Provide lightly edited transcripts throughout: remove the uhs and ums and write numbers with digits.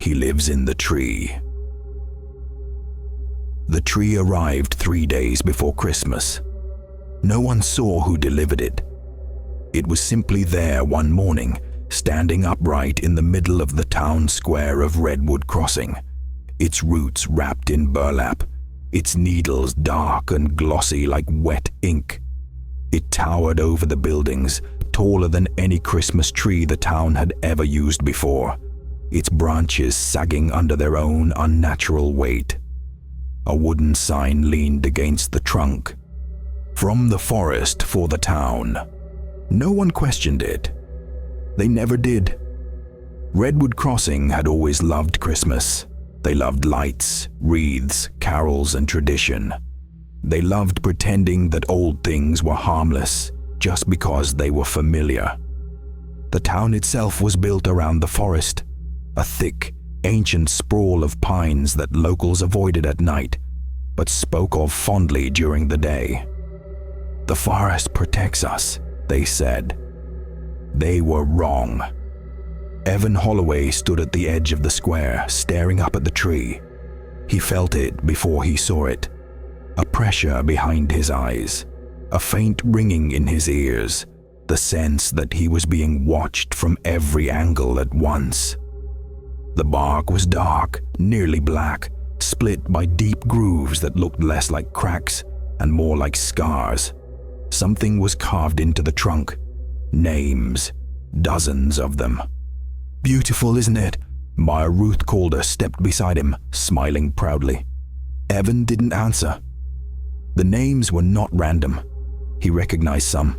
he lives in the tree. The tree arrived 3 days before Christmas. No one saw who delivered it. It was simply there one morning, standing upright in the middle of the town square of Redwood Crossing, its roots wrapped in burlap, its needles dark and glossy like wet ink. It towered over the buildings, taller than any Christmas tree the town had ever used before, its branches sagging under their own unnatural weight. A wooden sign leaned against the trunk. From the forest for the town. No one questioned it. They never did. Redwood Crossing had always loved Christmas. They loved lights, wreaths, carols, and tradition. They loved pretending that old things were harmless just because they were familiar. The town itself was built around the forest, a thick, ancient sprawl of pines that locals avoided at night, but spoke of fondly during the day. "The forest protects us," they said. They were wrong. Evan Holloway stood at the edge of the square, staring up at the tree. He felt it before he saw it. A pressure behind his eyes, a faint ringing in his ears, the sense that he was being watched from every angle at once. The bark was dark, nearly black, split by deep grooves that looked less like cracks and more like scars. Something was carved into the trunk. Names, dozens of them. "Beautiful, isn't it?" Maya Ruth Calder stepped beside him, smiling proudly. Evan didn't answer. The names were not random. He recognized some.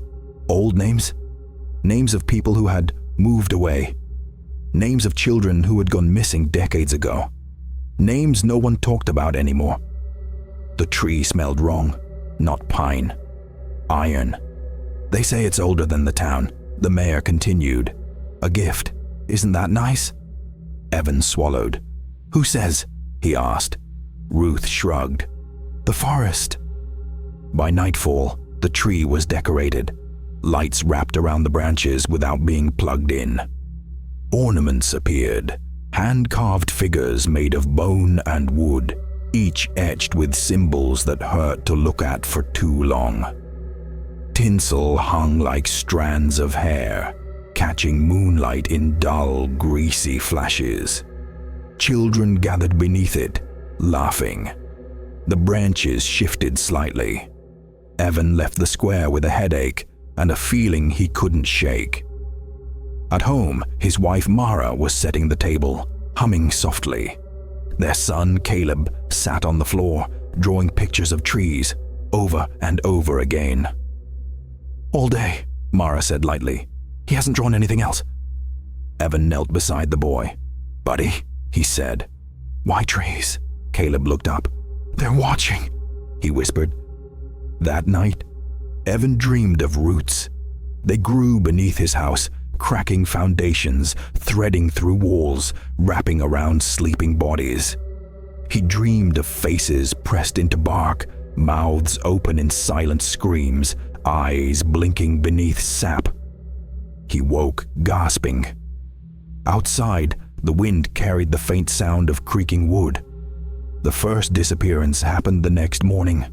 Old names. Names of people who had moved away. Names of children who had gone missing decades ago. Names no one talked about anymore. The tree smelled wrong. Not pine. Iron. "They say it's older than the town," the mayor continued. "A gift. Isn't that nice?" Evan swallowed. "Who says?" he asked. Ruth shrugged. "The forest." By nightfall, the tree was decorated. Lights wrapped around the branches without being plugged in. Ornaments appeared, hand-carved figures made of bone and wood, each etched with symbols that hurt to look at for too long. Tinsel hung like strands of hair, catching moonlight in dull, greasy flashes. Children gathered beneath it, laughing. The branches shifted slightly. Evan left the square with a headache and a feeling he couldn't shake. At home, his wife Mara was setting the table, humming softly. Their son Caleb sat on the floor, drawing pictures of trees, over and over again. "All day," Mara said lightly. "He hasn't drawn anything else." Evan knelt beside the boy. "Buddy," he said. "Why trees?" Caleb looked up. "They're watching," he whispered. That night, Evan dreamed of roots. They grew beneath his house, cracking foundations, threading through walls, wrapping around sleeping bodies. He dreamed of faces pressed into bark, mouths open in silent screams, eyes blinking beneath sap. He woke, gasping. Outside, the wind carried the faint sound of creaking wood. The first disappearance happened the next morning.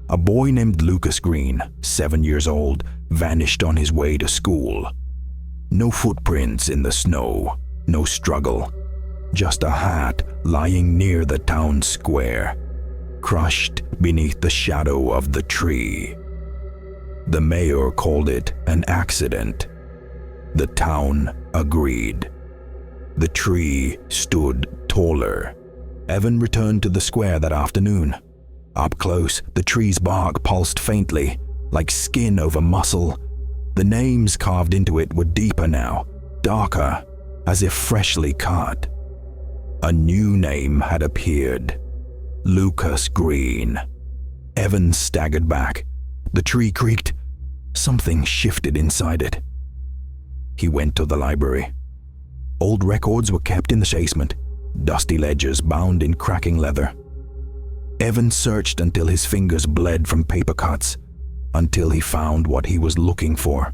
A boy named Lucas Green, 7 years old, vanished on his way to school. No footprints in the snow, no struggle. Just a hat lying near the town square, crushed beneath the shadow of the tree. The mayor called it an accident. The town agreed. The tree stood taller. Evan returned to the square that afternoon. Up close, the tree's bark pulsed faintly, like skin over muscle. The names carved into it were deeper now, darker, as if freshly cut. A new name had appeared. Lucas Green. Evan staggered back. The tree creaked. Something shifted inside it. He went to the library. Old records were kept in the basement, dusty ledgers bound in cracking leather. Evan searched until his fingers bled from paper cuts, until he found what he was looking for.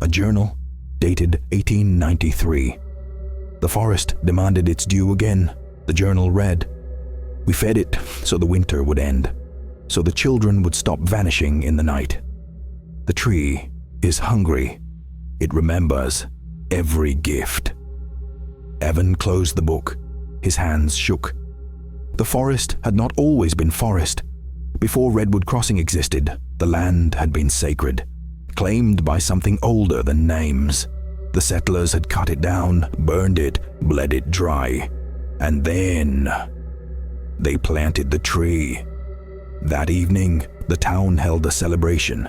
A journal dated 1893. The forest demanded its due again, the journal read. We fed it so the winter would end, so the children would stop vanishing in the night. The tree is hungry. It remembers every gift. Evan closed the book. His hands shook. The forest had not always been forest. Before Redwood Crossing existed, the land had been sacred, claimed by something older than names. The settlers had cut it down, burned it, bled it dry, and then they planted the tree. That evening, the town held a celebration.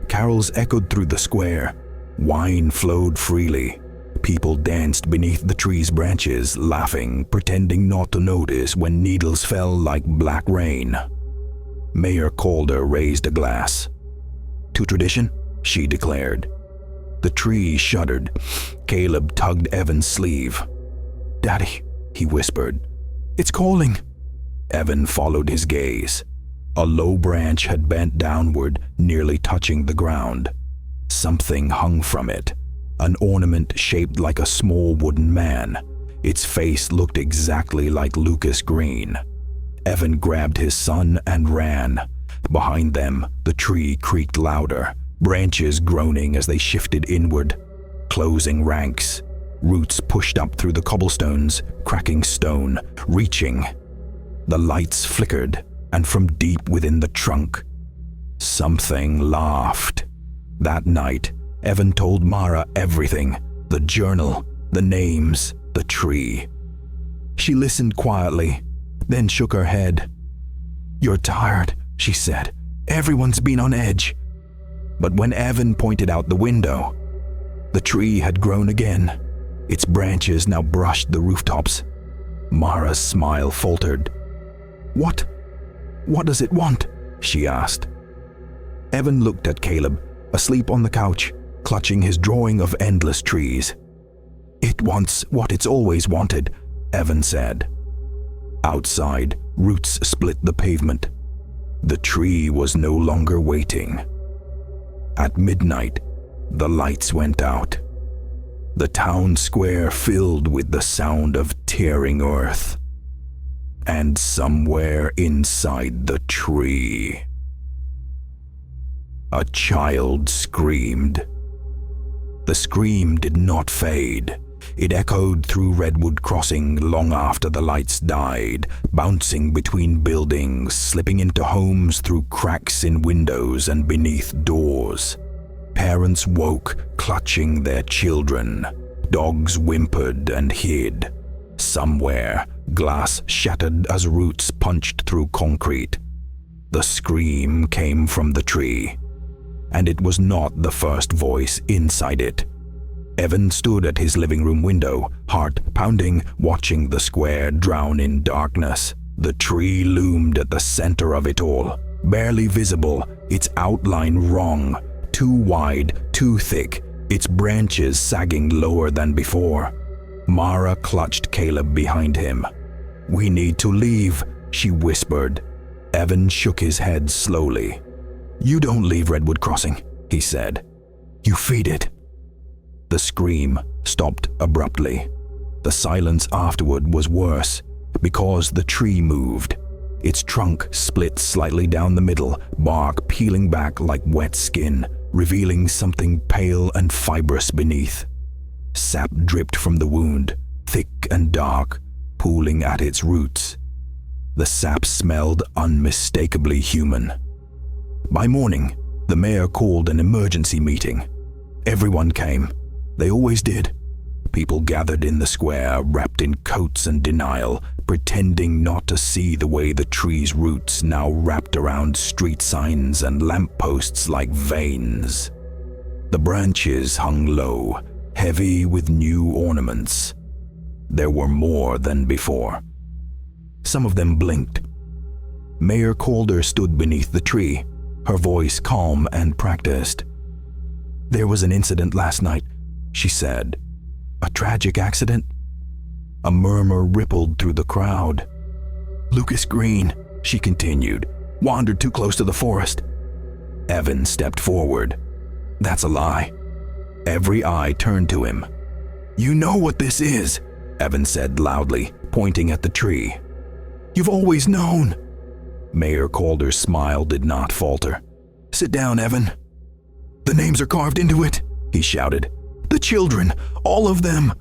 Carols echoed through the square. Wine flowed freely. People danced beneath the tree's branches, laughing, pretending not to notice when needles fell like black rain. Mayor Calder raised a glass. To tradition, she declared. The tree shuddered. Caleb tugged Evan's sleeve. Daddy, he whispered. It's calling. Evan followed his gaze. A low branch had bent downward, nearly touching the ground. Something hung from it, an ornament shaped like a small wooden man. Its face looked exactly like Lucas Green. Evan grabbed his son and ran. Behind them, the tree creaked louder, branches groaning as they shifted inward. Closing ranks, roots pushed up through the cobblestones, cracking stone, reaching. The lights flickered, and from deep within the trunk, something laughed. That night, Evan told Mara everything, the journal, the names, the tree. She listened quietly, then shook her head. You're tired, she said. Everyone's been on edge. But when Evan pointed out the window, the tree had grown again. Its branches now brushed the rooftops. Mara's smile faltered. What does it want? She asked. Evan looked at Caleb, asleep on the couch, clutching his drawing of endless trees. It wants what it's always wanted, Evan said. Outside, roots split the pavement. The tree was no longer waiting. At midnight, the lights went out. The town square filled with the sound of tearing earth. And somewhere inside the tree, a child screamed. The scream did not fade. It echoed through Redwood Crossing long after the lights died, bouncing between buildings, slipping into homes through cracks in windows and beneath doors. Parents woke, clutching their children. Dogs whimpered and hid. Somewhere, glass shattered as roots punched through concrete. The scream came from the tree, and it was not the first voice inside it. Evan stood at his living room window, heart pounding, watching the square drown in darkness. The tree loomed at the center of it all, barely visible, its outline wrong, too wide, too thick, its branches sagging lower than before. Mara clutched Caleb behind him. We need to leave, she whispered. Evan shook his head slowly. You don't leave Redwood Crossing, he said. You feed it. The scream stopped abruptly. The silence afterward was worse, because the tree moved. Its trunk split slightly down the middle, bark peeling back like wet skin, revealing something pale and fibrous beneath. Sap dripped from the wound, thick and dark, pooling at its roots. The sap smelled unmistakably human. By morning, the mayor called an emergency meeting. Everyone came. They always did. People gathered in the square, wrapped in coats and denial, pretending not to see the way the tree's roots now wrapped around street signs and lampposts like veins. The branches hung low, heavy with new ornaments. There were more than before. Some of them blinked. Mayor Calder stood beneath the tree, her voice calm and practiced. There was an incident last night, she said. A tragic accident? A murmur rippled through the crowd. Lucas Green, she continued, wandered too close to the forest. Evan stepped forward. That's a lie. Every eye turned to him. You know what this is, Evan said loudly, pointing at the tree. "You've always known." Mayor Calder's smile did not falter. "Sit down, Evan." "The names are carved into it," he shouted. "The children, all of them."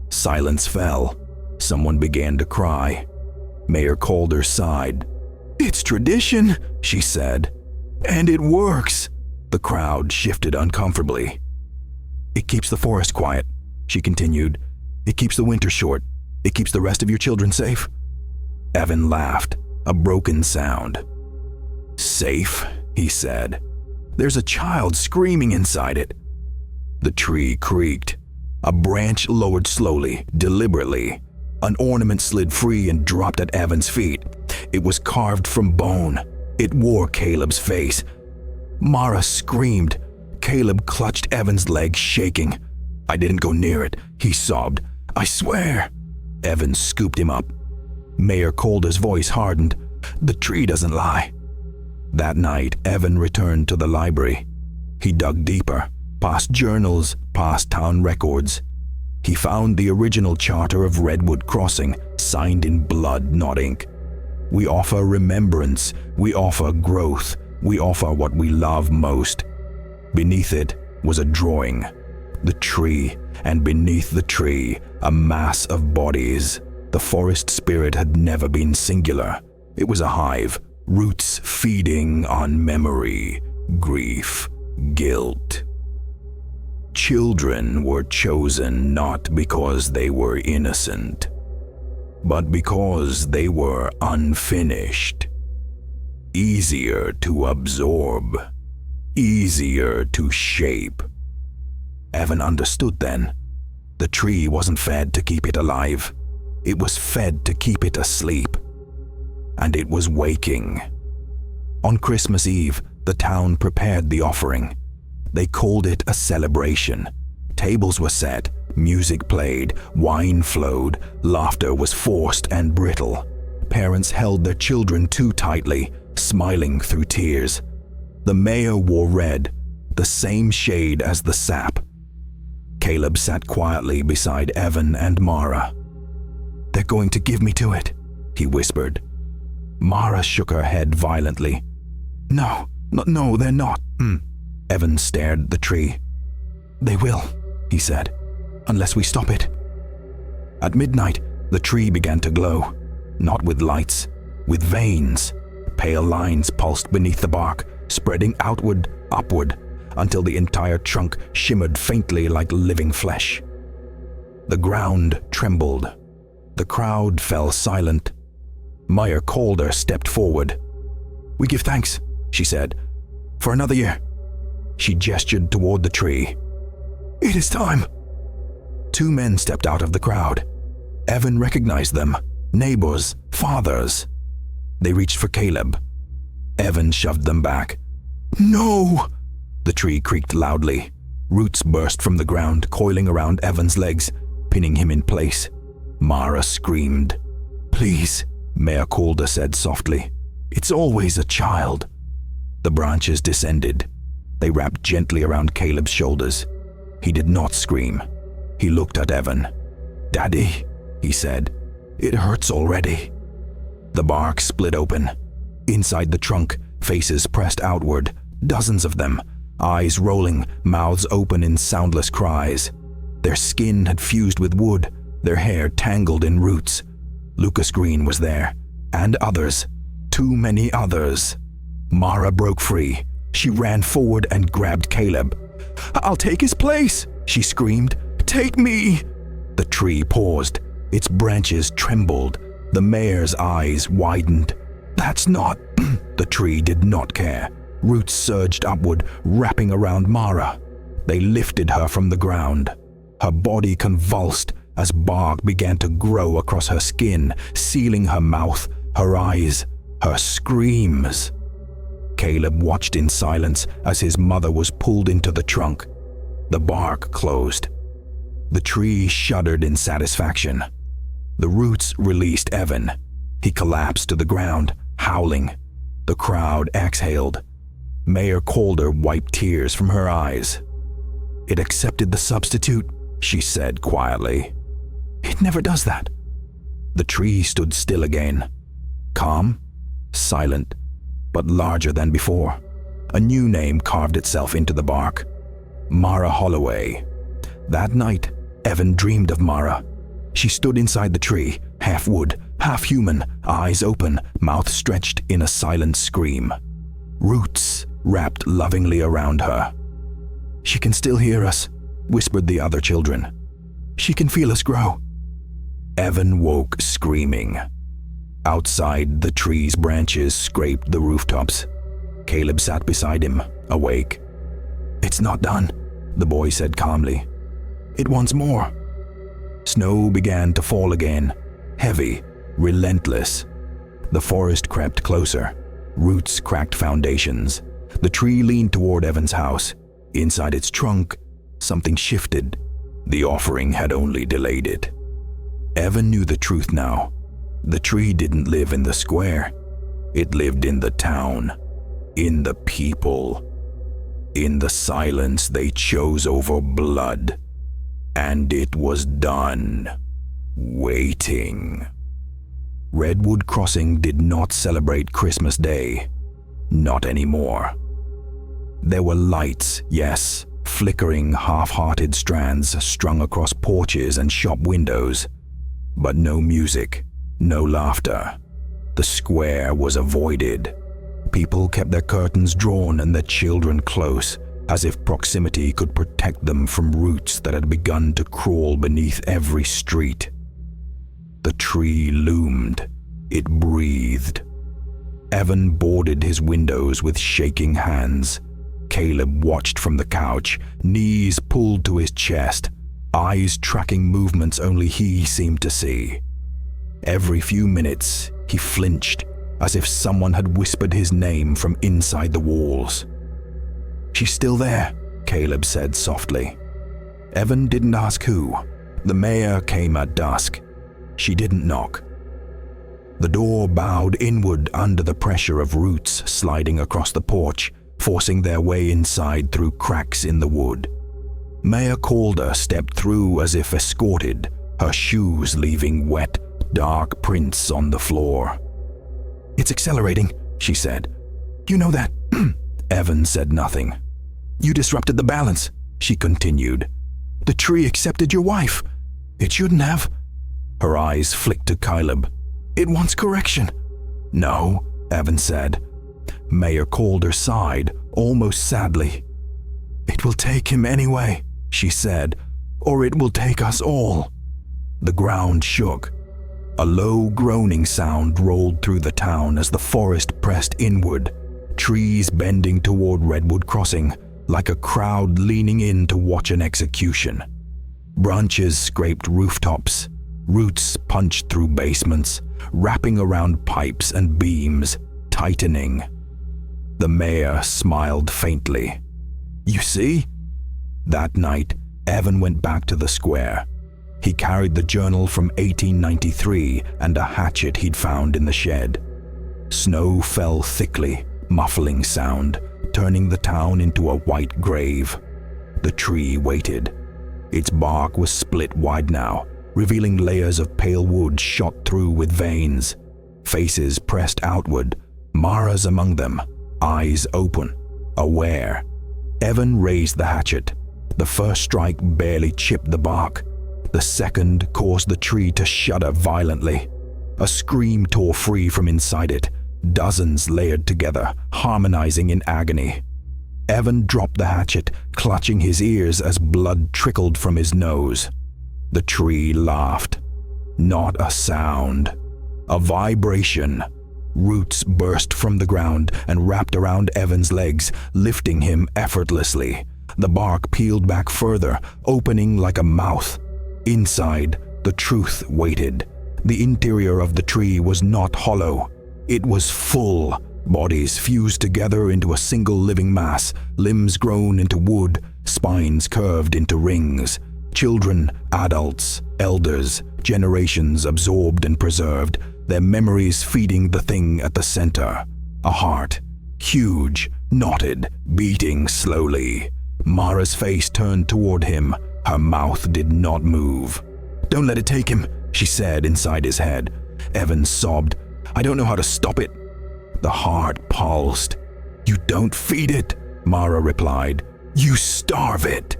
Silence fell. Someone began to cry. Mayor Calder sighed. "It's tradition," she said. "And it works." The crowd shifted uncomfortably. "It keeps the forest quiet," she continued. "It keeps the winter short. It keeps the rest of your children safe." Evan laughed, a broken sound. "Safe," he said. "There's a child screaming inside it." The tree creaked. A branch lowered slowly, deliberately. An ornament slid free and dropped at Evan's feet. It was carved from bone. It wore Caleb's face. Mara screamed. Caleb clutched Evan's leg, shaking. "I didn't go near it," he sobbed. "I swear." Evan scooped him up. Mayor Calder's voice hardened. "The tree doesn't lie." That night, Evan returned to the library. He dug deeper, past journals, past town records. He found the original charter of Redwood Crossing, signed in blood, not ink. We offer remembrance, we offer growth, we offer what we love most. Beneath it was a drawing. The tree, and beneath the tree, a mass of bodies. The forest spirit had never been singular. It was a hive, roots feeding on memory, grief, guilt. Children were chosen not because they were innocent, but because they were unfinished. Easier to absorb, easier to shape. Evan understood then. The tree wasn't fed to keep it alive. It was fed to keep it asleep. And it was waking. On Christmas Eve, the town prepared the offering. They called it a celebration. Tables were set, music played, wine flowed, laughter was forced and brittle. Parents held their children too tightly, smiling through tears. The mayor wore red, the same shade as the sap. Caleb sat quietly beside Evan and Mara. "They're going to give me to it," he whispered. Mara shook her head violently. No, they're not." Evan stared at the tree. "They will," he said, "unless we stop it." At midnight, the tree began to glow, not with lights, with veins. Pale lines pulsed beneath the bark, spreading outward, upward, until the entire trunk shimmered faintly like living flesh. The ground trembled. The crowd fell silent. Mayor Calder stepped forward. "We give thanks," she said, "for another year." She gestured toward the tree. "It is time." Two men stepped out of the crowd. Evan recognized them, neighbors, fathers. They reached for Caleb. Evan shoved them back. "No!" The tree creaked loudly. Roots burst from the ground, coiling around Evan's legs, pinning him in place. Mara screamed. "Please," Mayor Calder said softly. "It's always a child." The branches descended. They wrapped gently around Caleb's shoulders. He did not scream. He looked at Evan. "Daddy," he said, "it hurts already." The bark split open. Inside the trunk, faces pressed outward, dozens of them, eyes rolling, mouths open in soundless cries. Their skin had fused with wood, their hair tangled in roots. Lucas Green was there, and others, too many others. Mara broke free. She ran forward and grabbed Caleb. "I'll take his place," she screamed. "Take me!" The tree paused. Its branches trembled. The mayor's eyes widened. "That's not..." The tree did not care. Roots surged upward, wrapping around Mara. They lifted her from the ground. Her body convulsed as bark began to grow across her skin, sealing her mouth, her eyes, her screams. Caleb watched in silence as his mother was pulled into the trunk. The bark closed. The tree shuddered in satisfaction. The roots released Evan. He collapsed to the ground, howling. The crowd exhaled. Mayor Calder wiped tears from her eyes. "It accepted the substitute," she said quietly. It never does that. The tree stood still again. Calm, silent, but larger than before. A new name carved itself into the bark. Mara Holloway. That night, Evan dreamed of Mara. She stood inside the tree, half wood, half human, eyes open, mouth stretched in a silent scream. Roots wrapped lovingly around her. "She can still hear us," whispered the other children. "She can feel us grow." Evan woke screaming. Outside, the tree's branches scraped the rooftops. Caleb sat beside him, awake. "It's not done," the boy said calmly. "It wants more." Snow began to fall again, heavy, relentless. The forest crept closer. Roots cracked foundations. The tree leaned toward Evan's house. Inside its trunk, something shifted. The offering had only delayed it. Evan knew the truth now. The tree didn't live in the square. It lived in the town, in the people, in the silence they chose over blood. And it was done. Waiting. Redwood Crossing did not celebrate Christmas Day. Not anymore. There were lights, yes, flickering half-hearted strands strung across porches and shop windows. But no music, no laughter. The square was avoided. People kept their curtains drawn and their children close, as if proximity could protect them from roots that had begun to crawl beneath every street. The tree loomed. It breathed. Evan boarded his windows with shaking hands. Caleb watched from the couch, knees pulled to his chest, eyes tracking movements only he seemed to see. Every few minutes, he flinched, as if someone had whispered his name from inside the walls. "She's still there," Caleb said softly. Evan didn't ask who. The mayor came at dusk. She didn't knock. The door bowed inward under the pressure of roots sliding across the porch, forcing their way inside through cracks in the wood. Mayor Calder stepped through as if escorted, her shoes leaving wet, dark prints on the floor. "It's accelerating," she said. "You know that." Evan said nothing. "You disrupted the balance," she continued. "The tree accepted your wife. It shouldn't have." Her eyes flicked to Caleb. "It wants correction." "No," Evan said. Mayor Calder sighed, almost sadly. "It will take him anyway," she said, "or it will take us all." The ground shook. A low groaning sound rolled through the town as the forest pressed inward, trees bending toward Redwood Crossing, like a crowd leaning in to watch an execution. Branches scraped rooftops, roots punched through basements, wrapping around pipes and beams, tightening. The mayor smiled faintly. "You see?" That night, Evan went back to the square. He carried the journal from 1893 and a hatchet he'd found in the shed. Snow fell thickly, muffling sound, turning the town into a white grave. The tree waited. Its bark was split wide now, revealing layers of pale wood shot through with veins. Faces pressed outward, Mara's among them, eyes open, aware. Evan raised the hatchet. The first strike barely chipped the bark. The second caused the tree to shudder violently. A scream tore free from inside it, dozens layered together, harmonizing in agony. Evan dropped the hatchet, clutching his ears as blood trickled from his nose. The tree laughed. Not a sound. A vibration. Roots burst from the ground and wrapped around Evan's legs, lifting him effortlessly. The bark peeled back further, opening like a mouth. Inside, the truth waited. The interior of the tree was not hollow. It was full. Bodies fused together into a single living mass, limbs grown into wood, spines curved into rings. Children, adults, elders, generations absorbed and preserved, their memories feeding the thing at the center. A heart, huge, knotted, beating slowly. Mara's face turned toward him. Her mouth did not move. Don't let it take him, she said inside his head. Evan sobbed. I don't know how to stop it. The heart pulsed. You don't feed it, Mara replied. You starve it.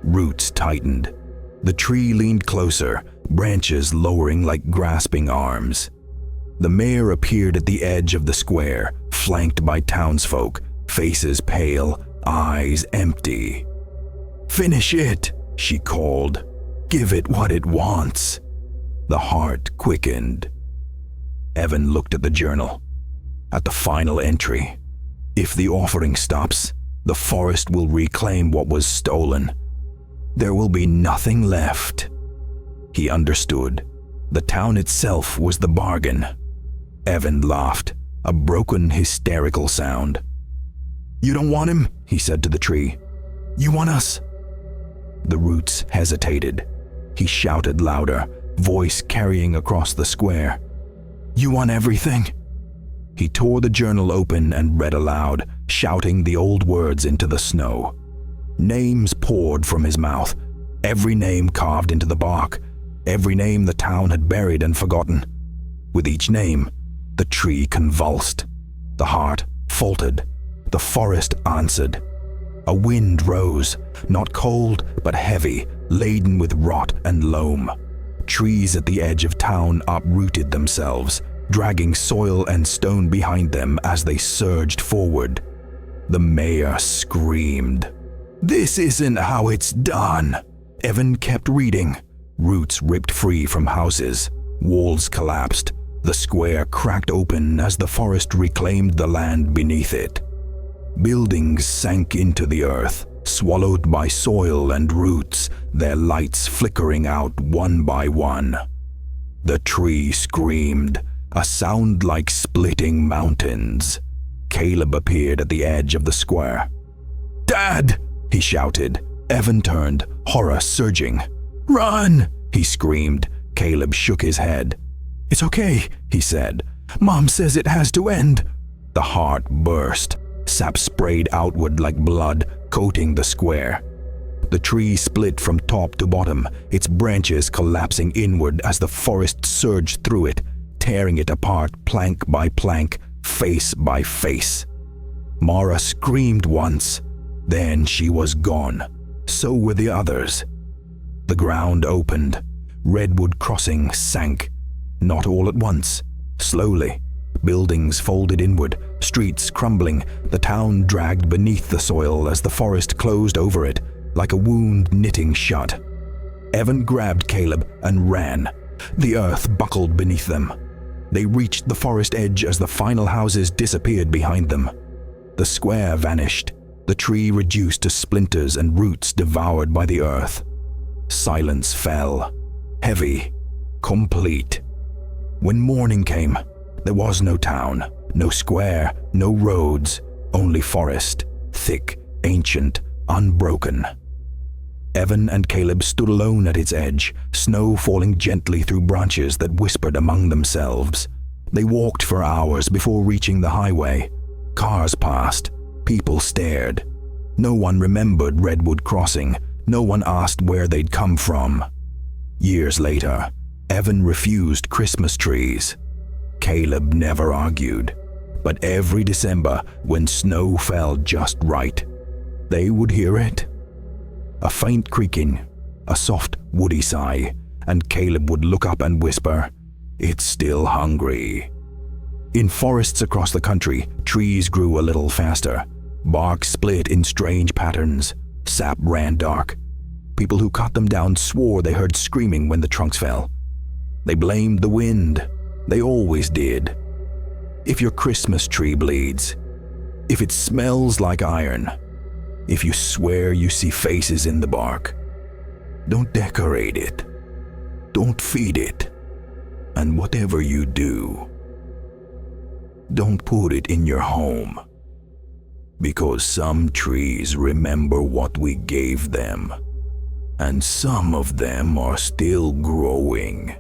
Roots tightened. The tree leaned closer, branches lowering like grasping arms. The mayor appeared at the edge of the square, flanked by townsfolk, faces pale, eyes empty. Finish it, she called. Give it what it wants. The heart quickened. Evan looked at the journal. At the final entry, if the offering stops, the forest will reclaim what was stolen. There will be nothing left. He understood. The town itself was the bargain. Evan laughed, a broken, hysterical sound. You don't want him, he said to the tree. You want us. The roots hesitated. He shouted louder, voice carrying across the square. You want everything? He tore the journal open and read aloud, shouting the old words into the snow. Names poured from his mouth, every name carved into the bark, every name the town had buried and forgotten. With each name, the tree convulsed. The heart faltered. The forest answered. A wind rose, not cold but heavy, laden with rot and loam. Trees at the edge of town uprooted themselves, dragging soil and stone behind them as they surged forward. The mayor screamed. This isn't how it's done. Evan kept reading. Roots ripped free from houses. Walls collapsed. The square cracked open as the forest reclaimed the land beneath it. Buildings sank into the earth, swallowed by soil and roots, their lights flickering out one by one. The tree screamed, a sound like splitting mountains. Caleb appeared at the edge of the square. Dad! He shouted. Evan turned, horror surging. Run! He screamed. Caleb shook his head. It's okay, he said. Mom says it has to end. The heart burst. Sap sprayed outward like blood, coating the square. The tree split from top to bottom, its branches collapsing inward as the forest surged through it, tearing it apart plank by plank, face by face. Mara screamed once. Then she was gone. So were the others. The ground opened. Redwood Crossing sank. Not all at once. Slowly. Buildings folded inward, streets crumbling, the town dragged beneath the soil as the forest closed over it, like a wound knitting shut. Evan grabbed Caleb and ran. The earth buckled beneath them. They reached the forest edge as the final houses disappeared behind them. The square vanished, the tree reduced to splinters and roots devoured by the earth. Silence fell, heavy, complete. When morning came, there was no town, no square, no roads, only forest, thick, ancient, unbroken. Evan and Caleb stood alone at its edge, snow falling gently through branches that whispered among themselves. They walked for hours before reaching the highway. Cars passed, people stared. No one remembered Redwood Crossing, no one asked where they'd come from. Years later, Evan refused Christmas trees. Caleb never argued, but every December, when snow fell just right, they would hear it. A faint creaking, a soft, woody sigh, and Caleb would look up and whisper, "It's still hungry." In forests across the country, trees grew a little faster. Bark split in strange patterns. Sap ran dark. People who cut them down swore they heard screaming when the trunks fell. They blamed the wind. They always did. If your Christmas tree bleeds, if it smells like iron, if you swear you see faces in the bark, don't decorate it. Don't feed it. And whatever you do, don't put it in your home. Because some trees remember what we gave them, and some of them are still growing.